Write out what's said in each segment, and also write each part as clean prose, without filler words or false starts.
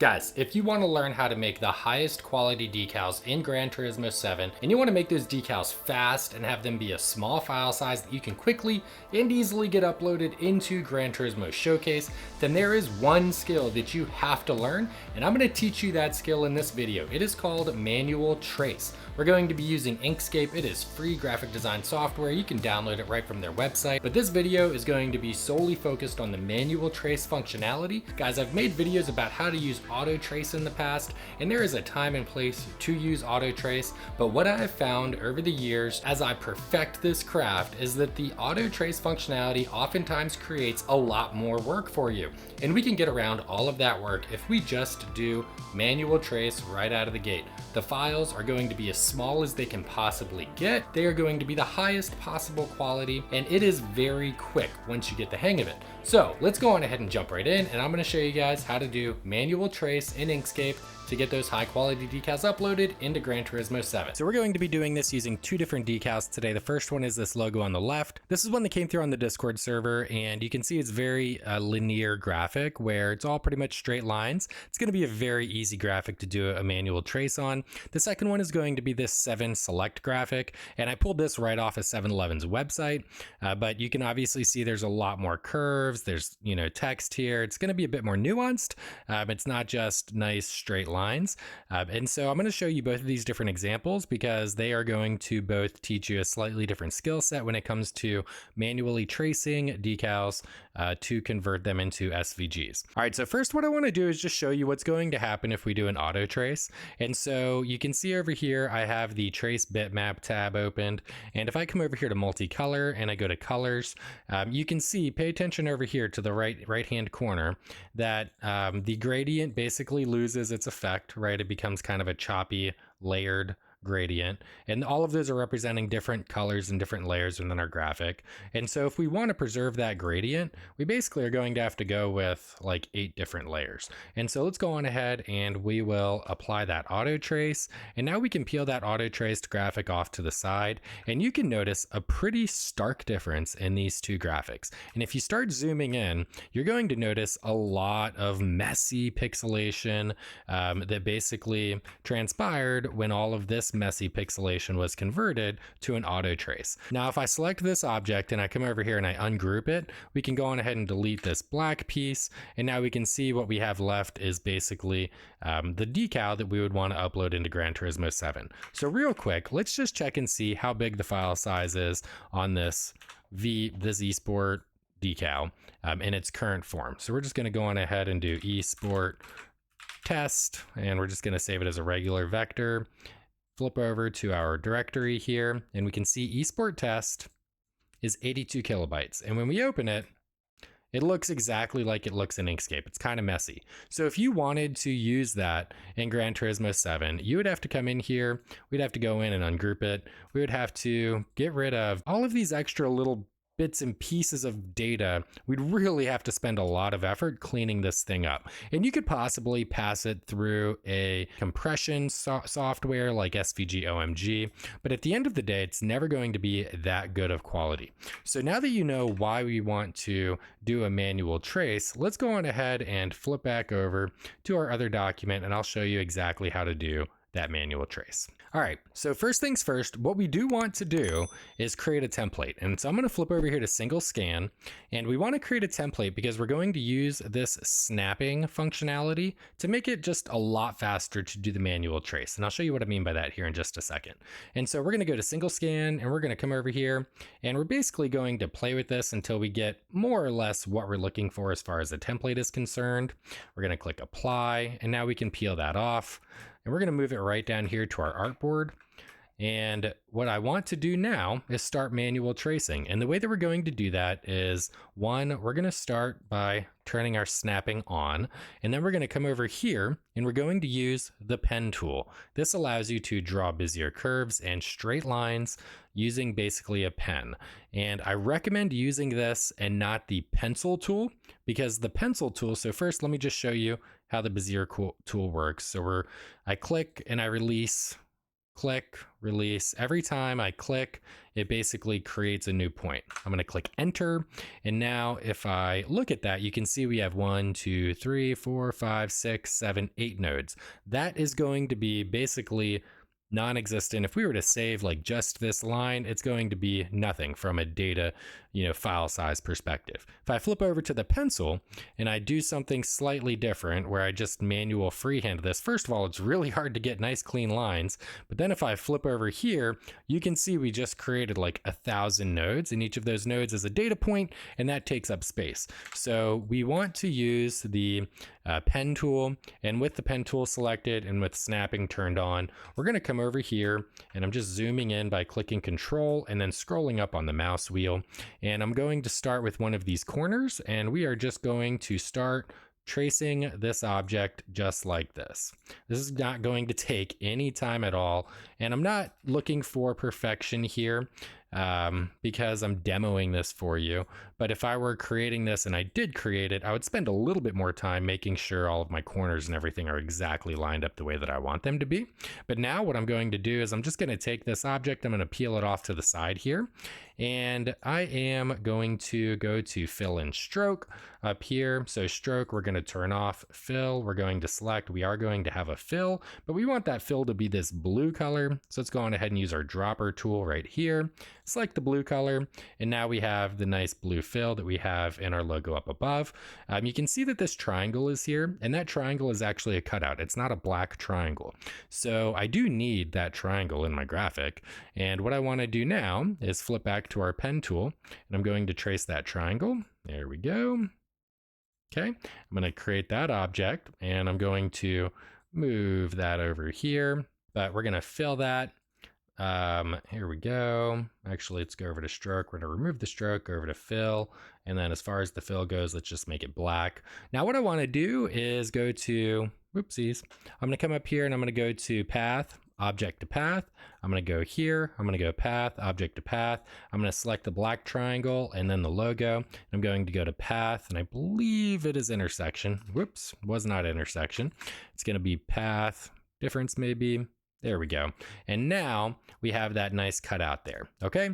Guys, if you want to learn how to make the highest quality decals in Gran Turismo 7, and you want to make those decals fast and have them be a small file size that you can quickly and easily get uploaded into Gran Turismo Showcase, then there is one skill that you have to learn, and I'm going to teach you that skill in this video. It is called manual trace. We're going to be using Inkscape. It is free graphic design software. You can download it right from their website, but this video is going to be solely focused on the manual trace functionality. Guys, I've made videos about how to use auto trace in the past, and there is a time and place to use auto trace, but what I have found over the years as I perfect this craft is that the auto trace functionality oftentimes creates a lot more work for you, and we can get around all of that work if we just do manual trace right out of the gate. The files are going to be as small as they can possibly get. They are going to be the highest possible quality, and it is very quick once you get the hang of it. So let's go on ahead and jump right in, and I'm going to show you guys how to do manual trace in Inkscape to get those high quality decals uploaded into Gran Turismo 7. So we're going to be doing this using two different decals today. The first one is this logo on the left. This is one that came through on the Discord server, and you can see it's very linear graphic where it's all pretty much straight lines. It's going to be a very easy graphic to do a manual trace on. The second one is going to be this 7 select graphic, and I pulled this right off of 7-Eleven's website, but you can obviously see there's a lot more curves. There's, text here. It's going to be a bit more nuanced. It's not just nice straight lines. And so I'm going to show you both of these different examples because they are going to both teach you a slightly different skill set when it comes to manually tracing decals to convert them into SVGs. All right, so first what I want to do is just show you what's going to happen if we do an auto trace. And so you can see over here, I have the trace bitmap tab opened. And if I come over here to multicolor and I go to colors, you can see, pay attention over here to the right-hand corner that the gradient basically loses its effect, right? It becomes kind of a choppy, layered gradient, and all of those are representing different colors and different layers within our graphic. And so if we want to preserve that gradient, we basically are going to have to go with like 8 different layers. And so let's go on ahead and we will apply that auto trace, and now we can peel that auto traced graphic off to the side, and you can notice a pretty stark difference in these two graphics. And if you start zooming in, you're going to notice a lot of messy pixelation that basically transpired when all of this messy pixelation was converted to an auto trace. Now, if I select this object and I come over here and I ungroup it, we can go on ahead and delete this black piece. And now we can see what we have left is basically the decal that we would want to upload into Gran Turismo 7. So real quick, let's just check and see how big the file size is on this eSport decal in its current form. So we're just going to go on ahead and do eSport test, and we're just going to save it as a regular vector. Flip over to our directory here, and we can see eSport test is 82 kilobytes. And when we open it, it looks exactly like it looks in Inkscape. It's kind of messy. So if you wanted to use that in Gran Turismo 7, you would have to come in here. We'd have to go in and ungroup it. We would have to get rid of all of these extra little bits and pieces of data. We'd really have to spend a lot of effort cleaning this thing up. And you could possibly pass it through a compression software like SVG OMG, but at the end of the day, it's never going to be that good of quality. So now that you know why we want to do a manual trace, let's go on ahead and flip back over to our other document, and I'll show you exactly how to do that manual trace. All right, so first things first, what we do want to do is create a template. And so I'm going to flip over here to single scan, and we want to create a template because we're going to use this snapping functionality to make it just a lot faster to do the manual trace. And I'll show you what I mean by that here in just a second. And so we're going to go to single scan, and we're going to come over here, and we're basically going to play with this until we get more or less what we're looking for as far as the template is concerned. We're going to click apply, and now we can peel that off. And we're going to move it right down here to our artboard. And what I want to do now is start manual tracing. And the way that we're going to do that is, one, we're going to start by turning our snapping on. And then we're going to come over here and we're going to use the pen tool. This allows you to draw Bezier curves and straight lines using basically a pen. And I recommend using this and not the pencil tool, because the pencil tool, so first let me just show you how the Bezier tool works. So I click and I release click, release. Every time I click, it basically creates a new point. I'm going to click enter. And now if I look at that, you can see we have 1, 2, 3, 4, 5, 6, 7, 8 nodes. That is going to be basically non-existent. If we were to save like just this line, it's going to be nothing from a data, file size perspective. If I flip over to the pencil and I do something slightly different where I just manual freehand this, first of all, it's really hard to get nice clean lines. But then if I flip over here, you can see we just created like 1,000 nodes, and each of those nodes is a data point, and that takes up space. So we want to use the pen tool, and with the pen tool selected and with snapping turned on, we're going to come over here, and I'm just zooming in by clicking Control and then scrolling up on the mouse wheel, and I'm going to start with one of these corners, and we are just going to start tracing this object just like this. This is not going to take any time at all, and I'm not looking for perfection here because I'm demoing this for you. But if I were creating this and I did create it, I would spend a little bit more time making sure all of my corners and everything are exactly lined up the way that I want them to be. But now what I'm going to do is I'm just going to take this object, I'm going to peel it off to the side here, and I am going to go to fill and stroke up here. So stroke, we're going to turn off. Fill, we're going to select. We are going to have a fill, but we want that fill to be this blue color. So let's go on ahead and use our dropper tool right here. Select the blue color, and now we have the nice blue fill that we have in our logo up above. You can see that this triangle is here, and that triangle is actually a cutout. It's not a black triangle. So I do need that triangle in my graphic, and what I want to do now is flip back to our pen tool, and I'm going to trace that triangle. There we go. Okay, I'm going to create that object, and I'm going to move that over here, but we're going to fill that. Here we go. Actually, let's go over to stroke. We're going to remove the stroke, go over to fill. And then as far as the fill goes, let's just make it black. Now what I want to do is go to, whoopsies. I'm going to come up here and I'm going to go to path, object to path. I'm going to go here. I'm going to go path, object to path. I'm going to select the black triangle and then the logo. I'm going to go to path, and I believe it is intersection. Whoops, was not intersection. It's going to be path, difference maybe. There we go. And now we have that nice cutout there. Okay.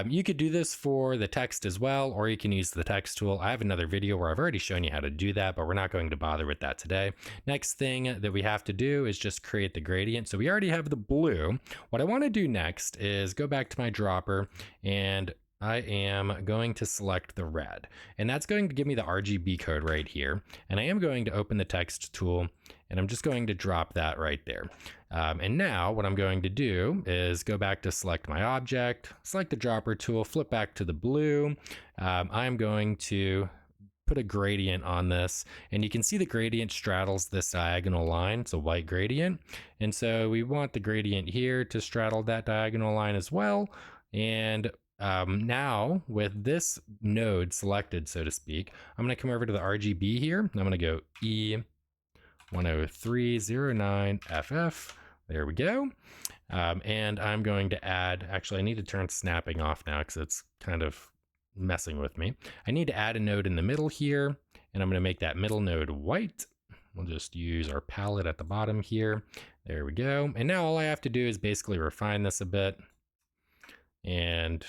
You could do this for the text as well, or you can use the text tool. I have another video where I've already shown you how to do that, but we're not going to bother with that today. Next thing that we have to do is just create the gradient. So we already have the blue. What I want to do next is go back to my dropper, and I am going to select the red, and that's going to give me the RGB code right here. And I am going to open the text tool, and I'm just going to drop that right there. And now what I'm going to do is go back to select my object, select the dropper tool, flip back to the blue. I'm going to put a gradient on this, and you can see the gradient straddles this diagonal line. It's a white gradient. And so we want the gradient here to straddle that diagonal line as well. And now with this node selected, so to speak, I'm going to come over to the RGB here. I'm going to go E10309FF. There we go. And I'm going to add, actually I need to turn snapping off now because it's kind of messing with me. I need to add a node in the middle here, and I'm going to make that middle node white. We'll just use our palette at the bottom here. There we go. And now all I have to do is basically refine this a bit, and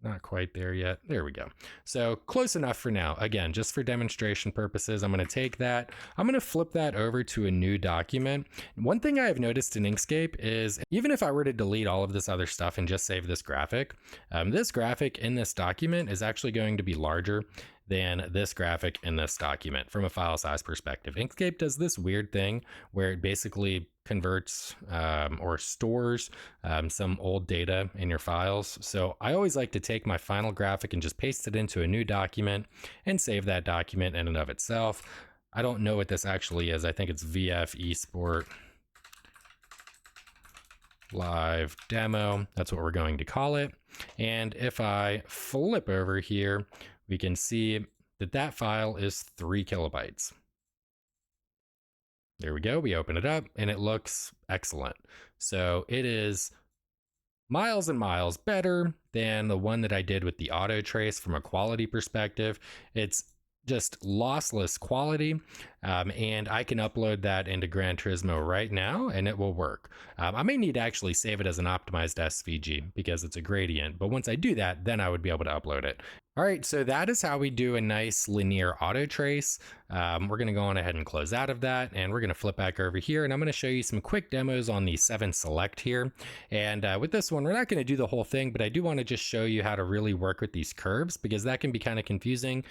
not quite there yet. There we go. So close enough for now. Again, just for demonstration purposes, I'm going to take that. I'm going to flip that over to a new document. One thing I have noticed in Inkscape is even if I were to delete all of this other stuff and just save this graphic in this document is actually going to be larger than this graphic in this document from a file size perspective. Inkscape does this weird thing where it basically converts or stores some old data in your files. So I always like to take my final graphic and just paste it into a new document and save that document in and of itself. I don't know what this actually is. I think it's VF Esport Live Demo. That's what we're going to call it. And if I flip over here, we can see that that file is 3 kilobytes. There we go. We open it up and it looks excellent. So it is miles and miles better than the one that I did with the auto trace from a quality perspective. It's just lossless quality. and I can upload that into Gran Turismo right now and it will work. I may need to actually save it as an optimized SVG because it's a gradient, but once I do that, then I would be able to upload it. All right, so that is how we do a nice linear auto trace. We're gonna go on ahead and close out of that, and we're gonna flip back over here, and I'm gonna show you some quick demos on the 7 Select here. And with this one, we're not gonna do the whole thing, but I do wanna just show you how to really work with these curves because that can be kind of confusing,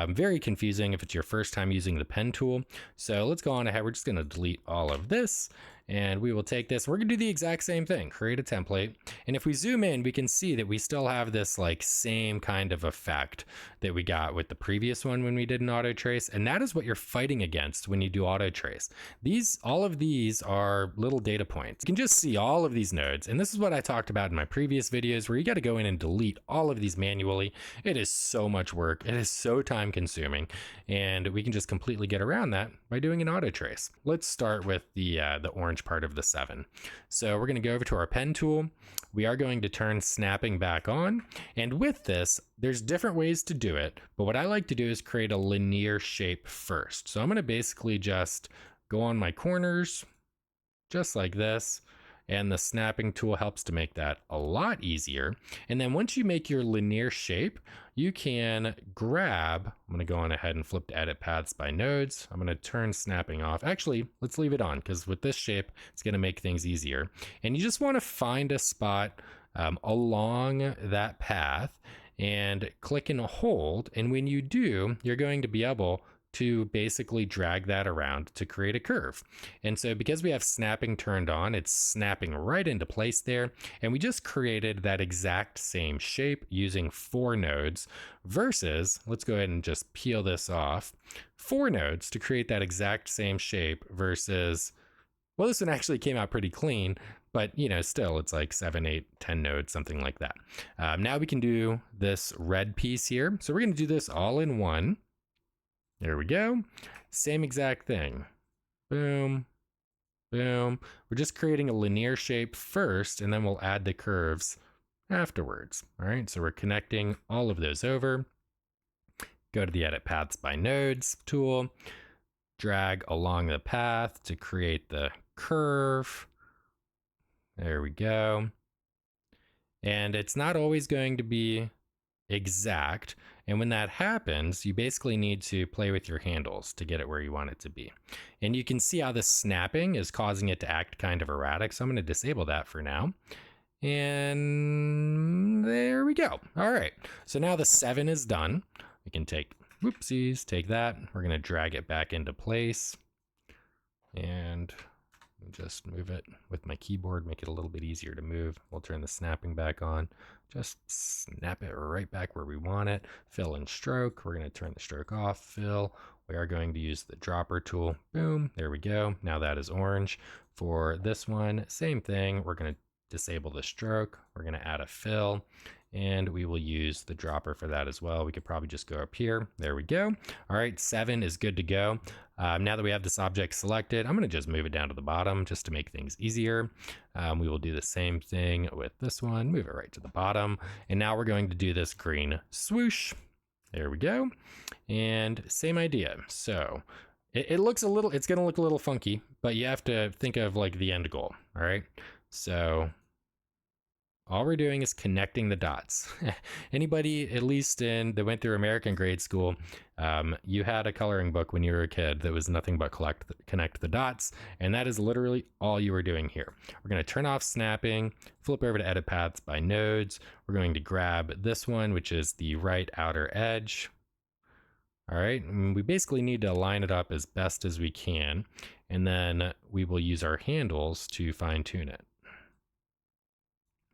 very confusing if it's your first time using the pen tool. So let's go on ahead, we're just gonna delete all of this. And we will take this, we're gonna do the exact same thing, create a template. And if we zoom in, we can see that we still have this like same kind of effect that we got with the previous one when we did an auto trace. And that is what you're fighting against when you do auto trace. All of these are little data points. You can just see all of these nodes. And this is what I talked about in my previous videos where you got to go in and delete all of these manually. It is so much work. It is so time consuming. And we can just completely get around that by doing an auto trace. Let's start with the orange part of the 7. So we're going to go over to our pen tool. We are going to turn snapping back on. And with this, there's different ways to do it. But what I like to do is create a linear shape first. So I'm going to basically just go on my corners, just like this. And the snapping tool helps to make that a lot easier. And then once you make your linear shape, you can grab, I'm gonna go on ahead and flip to edit paths by nodes. I'm gonna turn snapping off. Actually, let's leave it on because with this shape, it's gonna make things easier. And you just wanna find a spot along that path and click and hold. And when you do, you're going to be able to basically drag that around to create a curve. And so because we have snapping turned on, it's snapping right into place there. And we just created that exact same shape using 4 nodes versus, let's go ahead and just peel this off, 4 nodes to create that exact same shape versus, well, this one actually came out pretty clean, but you know, still it's like 7, 8, 10 nodes, something like that. Now we can do this red piece here. So we're gonna do this all in one. There we go. Same exact thing. Boom, boom. We're just creating a linear shape first, and then we'll add the curves afterwards. All right, so we're connecting all of those over. Go to the Edit Paths by Nodes tool, drag along the path to create the curve. There we go. And it's not always going to be exact. And when that happens, you basically need to play with your handles to get it where you want it to be. And you can see how the snapping is causing it to act kind of erratic. So I'm going to disable that for now. And there we go. All right. So now the 7 is done. We can take, whoopsies, take that. We're going to drag it back into place. And just move it with my keyboard, make it a little bit easier to move. We'll turn the snapping back on. Just snap it right back where we want it. Fill and stroke. We're going to turn the stroke off. Fill. We are going to use the dropper tool. Boom. There we go. Now that is orange. For this one, same thing. We're going to disable the stroke. We're going to add a fill. And we will use the dropper for that as well. We could probably just go up here. There we go. All right, 7 is good to go. Now that we have this object selected, I'm going to just move it down to the bottom just to make things easier. We will do the same thing with this one. Move it right to the bottom. And now we're going to do this green swoosh. There we go. And same idea. So it looks a little, it's going to look a little funky, but you have to think of like the end goal. All right. So all we're doing is connecting the dots. Anybody, at least that went through American grade school, you had a coloring book when you were a kid that was nothing but connect the dots, and that is literally all you were doing here. We're going to turn off snapping, flip over to Edit Paths by Nodes. We're going to grab this one, which is the right outer edge. All right, and we basically need to line it up as best as we can, and then we will use our handles to fine tune it.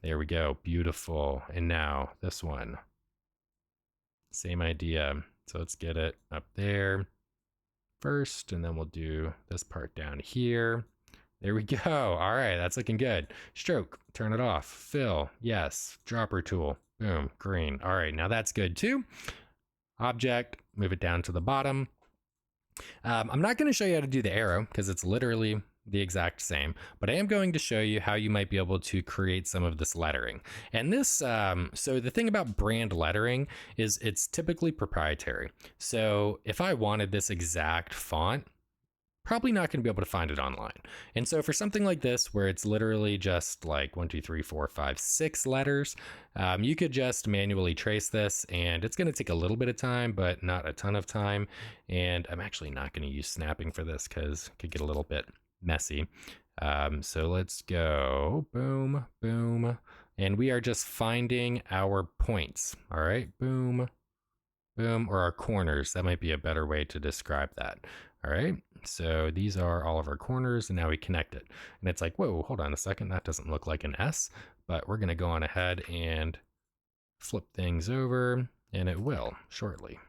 There we go, beautiful. And now this one, same idea. So let's get it up there first, and then we'll do this part down here. There we go. All right, that's looking good. Stroke, turn it off. Fill, yes. Dropper tool, boom, green. All right, now that's good too. Object, move it down to the bottom. I'm not going to show you how to do the arrow because it's literally the exact same, but I am going to show you how you might be able to create some of this lettering. And this, so the thing about brand lettering is it's typically proprietary. So if I wanted this exact font, probably not going to be able to find it online. And so for something like this, where it's literally just like 1, 2, 3, 4, 5, 6 letters, you could just manually trace this, and it's going to take a little bit of time, but not a ton of time. And I'm actually not going to use snapping for this because it could get a little bit messy. So let's go boom, boom. And we are just finding our points. All right, boom, boom, or our corners. That might be a better way to describe that. All right, so these are all of our corners, and now we connect it. And it's like, whoa, hold on a second, that doesn't look like an S, but we're gonna go on ahead and flip things over, and it will shortly.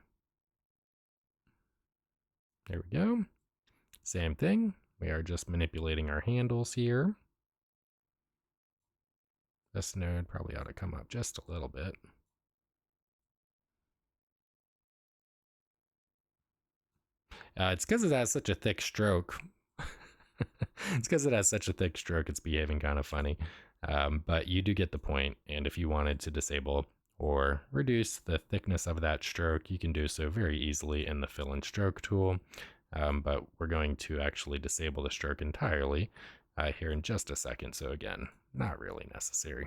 There we go. Same thing. We are just manipulating our handles here. This node probably ought to come up just a little bit. It's because it has such a thick stroke. It's because it has such a thick stroke, it's behaving kind of funny. But you do get the point, and if you wanted to disable or reduce the thickness of that stroke, you can do so very easily in the fill and stroke tool. But we're going to actually disable the stroke entirely here in just a second. So again, not really necessary.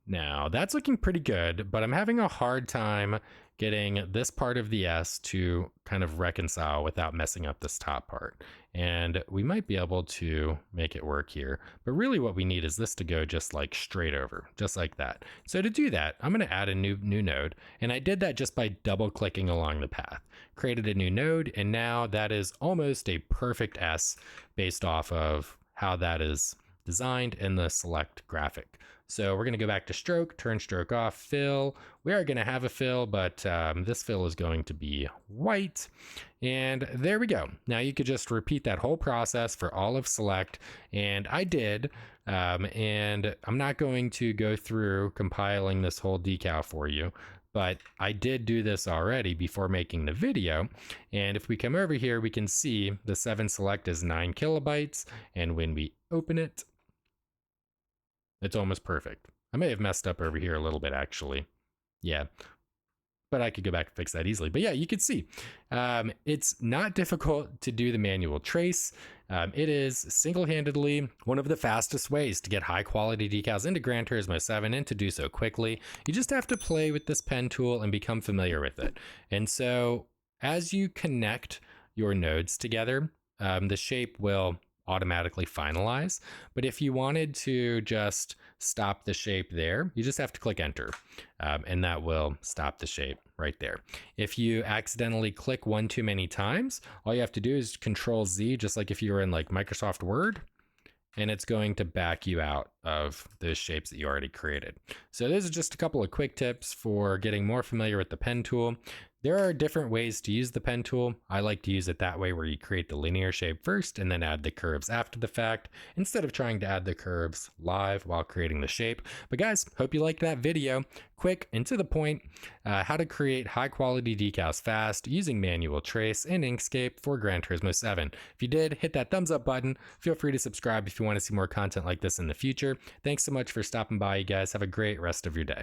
Now that's looking pretty good, but I'm having a hard time getting this part of the S to kind of reconcile without messing up this top part. And we might be able to make it work here, but really what we need is this to go just like straight over, just like that. So to do that, I'm gonna add a new node, and I did that just by double clicking along the path. Created a new node, and now that is almost a perfect S based off of how that is designed in the select graphic. So we're going to go back to stroke, turn stroke off, fill. We are going to have a fill, but this fill is going to be white. And there we go. Now you could just repeat that whole process for all of select. And I did. And I'm not going to go through compiling this whole decal for you, but I did do this already before making the video. And if we come over here, we can see the 7 select is 9 kilobytes. And when we open it, it's almost perfect. I may have messed up over here a little bit, actually. Yeah, but I could go back and fix that easily. But yeah, you can see it's not difficult to do the manual trace. It is single-handedly one of the fastest ways to get high quality decals into Gran Turismo 7, and to do so quickly. You just have to play with this pen tool and become familiar with it. And so as you connect your nodes together, the shape will automatically finalize. But if you wanted to just stop the shape there, you just have to click enter, and that will stop the shape right there. If you accidentally click one too many times, all you have to do is Control Z, just like if you were in like Microsoft Word, and it's going to back you out of those shapes that you already created. So those are just a couple of quick tips for getting more familiar with the pen tool. There are different ways to use the pen tool. I like to use it that way, where you create the linear shape first and then add the curves after the fact, instead of trying to add the curves live while creating the shape. But guys, hope you liked that video. Quick and to the point, how to create high quality decals fast using manual trace in Inkscape for Gran Turismo 7. If you did, hit that thumbs up button. Feel free to subscribe if you want to see more content like this in the future. Thanks so much for stopping by, you guys. Have a great rest of your day.